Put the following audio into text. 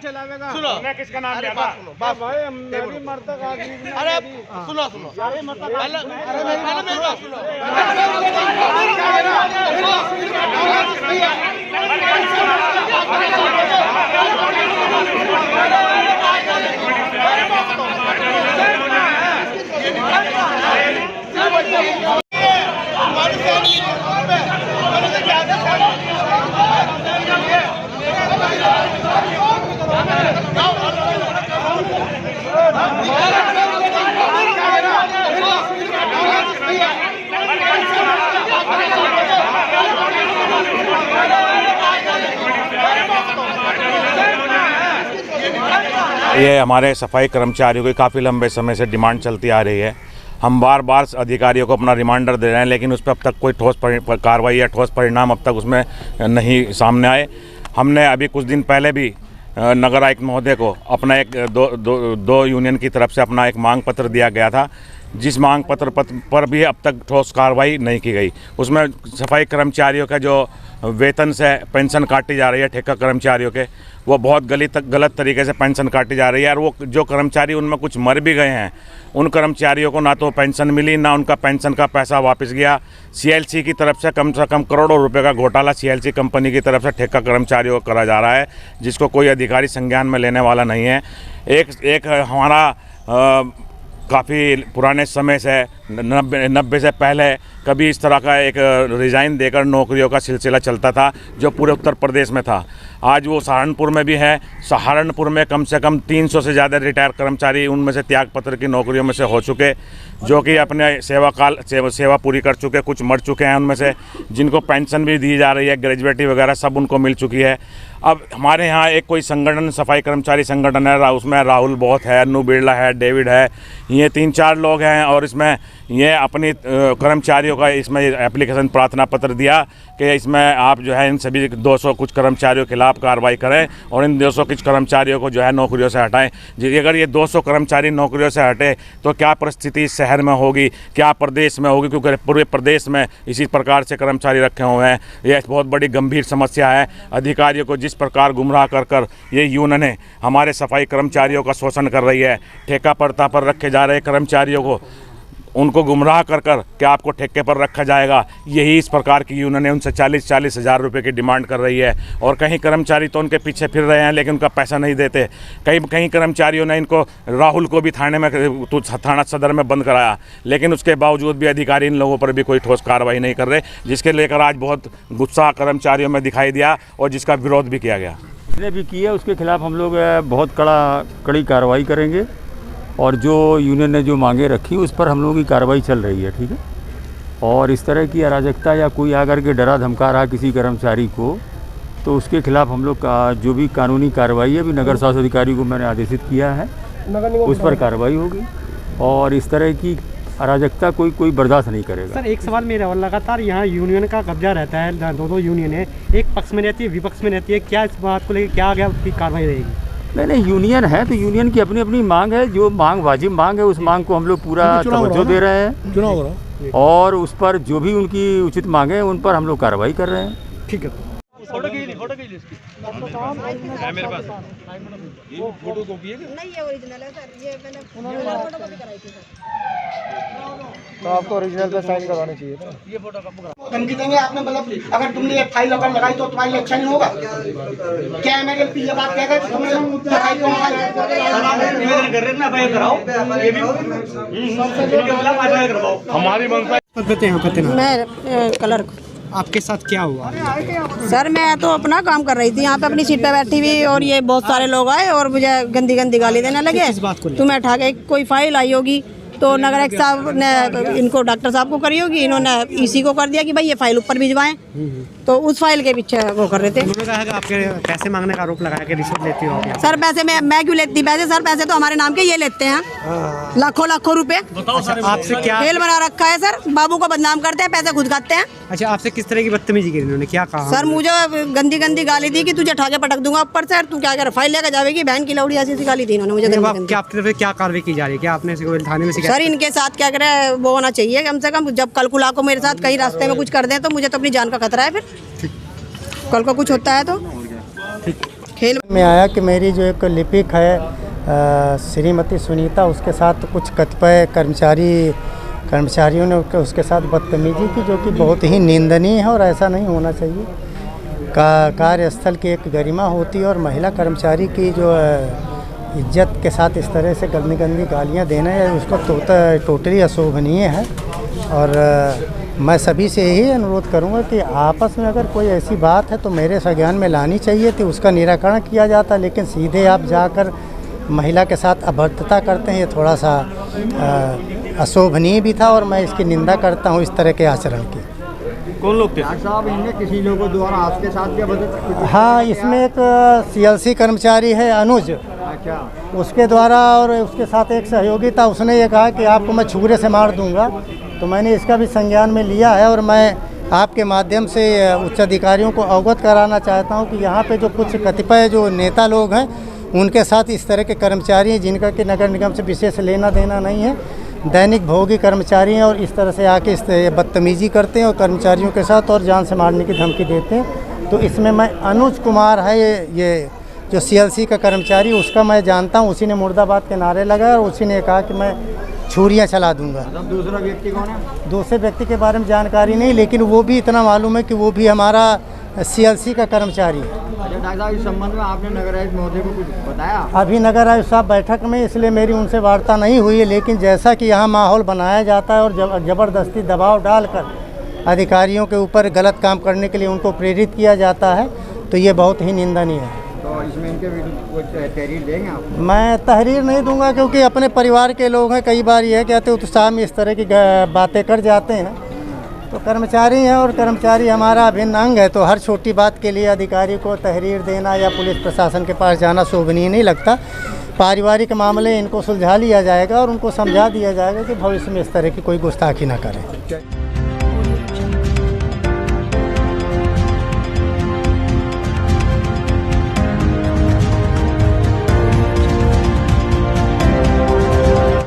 सुनो किसका नाम लेगा भाई मैं भी मरता आदमी। अरे सुनो पहले मेरी बात सुनो। ये हमारे सफाई कर्मचारियों की काफ़ी लंबे समय से डिमांड चलती आ रही है। हम बार बार अधिकारियों को अपना रिमाइंडर दे रहे हैं, लेकिन उस पर अब तक कोई ठोस कार्रवाई या ठोस परिणाम अब तक उसमें नहीं सामने आए। हमने अभी कुछ दिन पहले भी नगर आयुक्त महोदय को अपना एक दो यूनियन की तरफ से अपना एक मांग पत्र दिया गया था, जिस मांग पत्र पर भी अब तक ठोस कार्रवाई नहीं की गई। उसमें सफाई कर्मचारियों का जो वेतन से पेंशन काटी जा रही है, ठेका कर्मचारियों के, वो बहुत गलत तरीके से पेंशन काटी जा रही है। और वो जो कर्मचारी उनमें कुछ मर भी गए हैं, उन कर्मचारियों को ना तो पेंशन मिली, ना उनका पेंशन का पैसा वापस गया। सीएलसी की तरफ से कम करोड़ों रुपए का घोटाला सीएलसी कंपनी की तरफ से ठेका कर्मचारियों को करा जा रहा है, जिसको कोई अधिकारी संज्ञान में लेने वाला नहीं है। एक हमारा काफ़ी पुराने समय से 90 से पहले कभी इस तरह का एक रिज़ाइन देकर नौकरियों का सिलसिला चलता था, जो पूरे उत्तर प्रदेश में था। आज वो सहारनपुर में भी है। सहारनपुर में कम से कम 300 से ज़्यादा रिटायर कर्मचारी उनमें से त्यागपत्र की नौकरियों में से हो चुके, जो कि अपने सेवा पूरी कर चुके, कुछ मर चुके हैं उनमें से, जिनको पेंशन भी दी जा रही है, ग्रेजुएटी वगैरह सब उनको मिल चुकी है। अब हमारे यहाँ एक कोई संगठन, सफाई कर्मचारी संगठन है, उसमें राहुल बहुत है, अन्नू बिरला है, डेविड है, ये 3-4 लोग हैं। और इसमें ये अपनी कर्मचारियों का इसमें एप्लीकेशन प्रार्थना पत्र दिया कि इसमें आप जो है इन सभी 200 कुछ कर्मचारियों के खिलाफ कार्रवाई करें और इन 200 कुछ कर्मचारियों को जो है नौकरियों से हटाएं। अगर ये 200 कर्मचारी नौकरियों से हटे तो क्या परिस्थिति इस शहर में होगी, क्या प्रदेश में होगी, क्योंकि पूरे प्रदेश में इसी प्रकार से कर्मचारी रखे हुए हैं। यह बहुत बड़ी गंभीर समस्या है। अधिकारियों को जिस प्रकार गुमराह कर ये यूनियनें हमारे सफाई कर्मचारियों का शोषण कर रही है, ठेका पड़ता पर रखे जा रहे कर्मचारियों को उनको गुमराह कर कि आपको ठेके पर रखा जाएगा, यही इस प्रकार की यूनियन उनसे 40-40 हज़ार रुपये की डिमांड कर रही है। और कहीं कर्मचारी तो उनके पीछे फिर रहे हैं, लेकिन उनका पैसा नहीं देते। कहीं कर्मचारियों ने इनको, राहुल को भी थाना सदर में बंद कराया, लेकिन उसके बावजूद भी अधिकारी इन लोगों पर भी कोई ठोस कार्रवाई नहीं कर रहे, जिसके लेकर आज बहुत गुस्सा कर्मचारियों में दिखाई दिया और जिसका विरोध भी किया गया। जिसने भी किया उसके खिलाफ हम लोग बहुत कड़ी कार्रवाई करेंगे और जो यूनियन ने जो मांगे रखी उस पर हम लोगों की कार्रवाई चल रही है, ठीक है। और इस तरह की अराजकता या कोई आकर के डरा धमका रहा किसी कर्मचारी को, तो उसके खिलाफ हम लोग का जो भी कानूनी कार्रवाई है, अभी नगर स्वास्थ्य अधिकारी को मैंने आदेशित किया है, उस पर कार्रवाई होगी। और इस तरह की अराजकता कोई बर्दाश्त नहीं करेगा। सर, एक सवाल मेरा और, लगातार यहाँ यूनियन का कब्जा रहता है, दो यूनियन है, एक पक्ष में रहती है, विपक्ष में रहती है, क्या इस बात को लेकर क्या आगे की कार्रवाई रहेगी? नहीं, यूनियन है तो यूनियन की अपनी अपनी मांग है, जो मांग वाजिब मांग है उस मांग को हम लोग पूरा तवज्जो दे रहे हैं और उस पर जो भी उनकी उचित मांगे हैं उन पर हम लोग कार्रवाई कर रहे हैं। ठीक है। फोटो की मेरे पास ये फोटो कॉपी है नहीं, ये ओरिजिनल है सर, ये मैंने फोटो कॉपी कराई थी सर। तो आपको ओरिजिनल पे साइन करवानी चाहिए था। ये फोटो कब धमकी देंगे आपने, मतलब अगर तुमने ये फाइल अगर लगाई तो तुम्हारे लिए अच्छा नहीं होगा क्या? MLP ये बात कहेगा कि तुमने लगाई तो निवेदन कर रहे हैं ना, फाइल कराओ, ये भी हमारी मनसा। मैं कलर, आपके साथ क्या हुआ? सर मैं तो अपना काम कर रही थी, यहाँ पे अपनी सीट पे बैठी हुई, और ये बहुत सारे लोग आए और मुझे गंदी गंदी गाली देने लगे। किस बात को? तुम्हें उठा के कोई फाइल आई होगी तो नगर आयुक्त साहब ने इनको डॉक्टर साहब को करी होगी, इन्होंने ईसी को कर दिया कि भाई ये फाइल ऊपर भिजवाएं, तो उस फाइल के पीछे वो कर रहे थे। उन्होंने कहा कि आपके पैसे मांगने का आरोप लगाया कि रिश्वत लेती हो क्या? सर पैसे मैं क्यों लेती पैसे? सर पैसे तो हमारे नाम के ये लेते हैं, लाखों रुपए। आपसे क्या खेल बना रखा है सर, बाबू को बदनाम करते हैं, पैसे खुद खाते हैं। अच्छा, आपसे किस तरह की बदतमीजी की इन्होंने, क्या कहा? सर मुझे गंदी गंदी गाली दी कि तुझे ठाके पटक दूंगा ऊपर से, तू क्या कर फाइल लेकर जाएगी, बहन की लौड़ी, ऐसी गाली दी इन्होंने मुझे। क्या आपकी तरफ से क्या कार्रवाई की जा रही है? क्या आपने थाने में? सर इनके साथ क्या करे वो होना चाहिए कम से कम, जब कल को मेरे साथ कहीं रास्ते में कुछ कर दें तो मुझे तो अपनी जान का खतरा है, फिर कल को कुछ होता है तो। खेल में आया कि मेरी जो एक लिपिक है श्रीमती सुनीता, उसके साथ कुछ कतिपय कर्मचारियों ने उसके साथ बदतमीजी की, जो कि बहुत ही निंदनीय है और ऐसा नहीं होना चाहिए। कार्यस्थल की एक गरिमा होती है और महिला कर्मचारी की जो इज्जत के साथ इस तरह से गंदी गंदी गालियाँ देना है उसको टोटली अशोभनीय है। और मैं सभी से यही अनुरोध करूंगा कि आपस में अगर कोई ऐसी बात है तो मेरे संज्ञान में लानी चाहिए थी, उसका निराकरण किया जाता, लेकिन सीधे आप जाकर महिला के साथ अभद्रता करते हैं, ये थोड़ा सा अशोभनीय भी था और मैं इसकी निंदा करता हूं इस तरह के आचरण की। कौन लोग थे साहब? इनमें किसी लोगों द्वारा आपके साथ क्या बदल? हाँ, इसमें एक CLC कर्मचारी है अनुज, अच्छा, उसके द्वारा, और उसके साथ एक सहयोगी था, उसने ये कहा कि आपको मैं छुरे से मार दूंगा। तो मैंने इसका भी संज्ञान में लिया है और मैं आपके माध्यम से उच्च अधिकारियों को अवगत कराना चाहता हूं कि यहाँ पे जो कुछ कतिपय जो नेता लोग हैं उनके साथ इस तरह के कर्मचारी हैं जिनका कि नगर निगम से विशेष लेना देना नहीं है, दैनिक भोगी कर्मचारी हैं और इस तरह से आके इस बदतमीजी करते हैं और कर्मचारियों के साथ और जान से मारने की धमकी देते हैं। तो इसमें मैं अनुज कुमार है ये जो CLC का कर्मचारी, उसका मैं जानता हूँ, उसी ने मुर्दाबाद के नारे लगाए और उसी ने कहा कि मैं छुरियाँ चला दूंगा। दूसरा व्यक्ति कौन है? दूसरे व्यक्ति के बारे में जानकारी नहीं, लेकिन वो भी इतना मालूम है कि वो भी हमारा CLC का कर्मचारी है। अच्छा डॉक्टर साहब, इस संबंध में आपने नगर आयुक्त महोदय को कुछ बताया? अभी नगर आयुक्त साहब बैठक में, इसलिए मेरी उनसे वार्ता नहीं हुई है, लेकिन जैसा कि यहाँ माहौल बनाया जाता है और ज़बरदस्ती दबाव डालकर अधिकारियों के ऊपर गलत काम करने के लिए उनको प्रेरित किया जाता है, तो ये बहुत ही निंदनीय है। तो इसमें इनके कुछ तहरीर देंगे आप? मैं तहरीर नहीं दूंगा क्योंकि अपने परिवार के लोग हैं, कई बार यह कहते उत्साह में इस तरह की बातें कर जाते हैं। तो कर्मचारी हैं और कर्मचारी हमारा अभिन्न अंग है, तो हर छोटी बात के लिए अधिकारी को तहरीर देना या पुलिस प्रशासन के पास जाना शोभनीय नहीं लगता। पारिवारिक मामले इनको सुलझा लिया जाएगा और उनको समझा दिया जाएगा कि भविष्य में इस तरह की कोई गुस्ताखी ना करें।